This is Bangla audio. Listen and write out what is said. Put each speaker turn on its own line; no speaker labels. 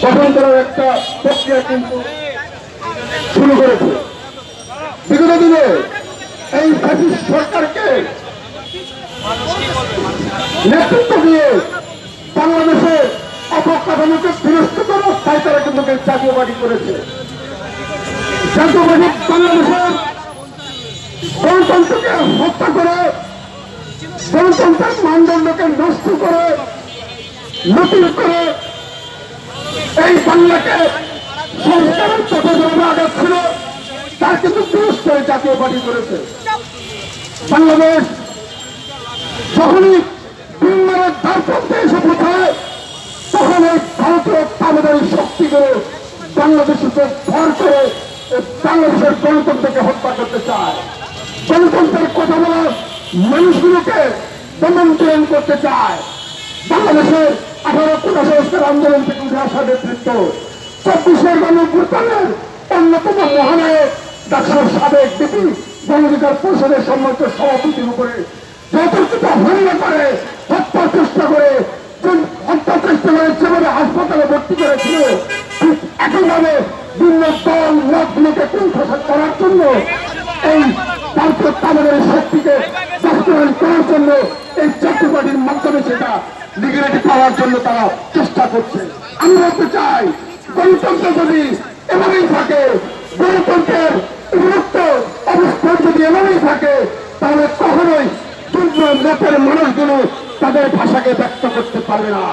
গঠন করার একটা প্রক্রিয়া কিন্তু শুরু করেছে। বিগত দিনে এই ফ্যাসিস্ট সরকারকে নেতৃত্ব দিয়ে বাংলাদেশে অবকাঠামোকে বিনষ্ট অবস্থায় তারা কিন্তু জাতীয়বাদী করেছে। জাতীয়বাদী বাংলাদেশের গণতন্ত্রকে হত্যা করে, গণতন্ত্রের মানদণ্ডকে নষ্ট করে, নতুন করে এই বাংলাকে সংস্কারের পথে যেভাবে আগাচ্ছিল তার কিন্তু বিনষ্ট জাতীয়বাদী করেছে। বাংলাদেশ যখনই বিমানের দ্বার প্রান্তে এসে পৌঁছায় তখন এই ভারতীয় তাবেদারি শক্তিগুলো বাংলাদেশের উপর ভর করে বাংলাদেশের গণতন্ত্রকে হত্যা করতে চায়, গণতন্ত্রের কথা বলার মানুষগুলোকে দমন করতে চায়। বাংলাদেশের 18 কোটা সংস্কার আন্দোলন থেকে উঠে আসা নেতৃত্ব 24-এর গণঅভ্যুত্থানের অন্যতম মহানায়ক ডাক্তার সাবেক ডিপি গণঅধিকার পরিষদের সম্মানিত সভাপতির উপরে যতটুকু হামলা করে, হত্যার চেষ্টা করে, যেভাবে হাসপাতালে ভর্তি করেছিল ঠিক একইভাবে ভিন্ন দল মতগুলোকে কুণ্ঠাসা করার জন্য এই ভারতীয় তাবেদারি শক্তিকে বাস্তবায়ন করার জন্য এই জাতীয়বাদীর মাধ্যমে সেটা লিগালিটি পাওয়ার জন্য তারা চেষ্টা করছে। আমি বলতে চাই, গণতন্ত্র যদি এভাবেই থাকে, গণতন্ত্রের বিরুদ্ধ অবস্থান যদি এভাবেই থাকে, তাহলে কখনোই দুর্বল নেপের মানুষগুলো তাদের ভাষাকে ব্যক্ত করতে পারবে না।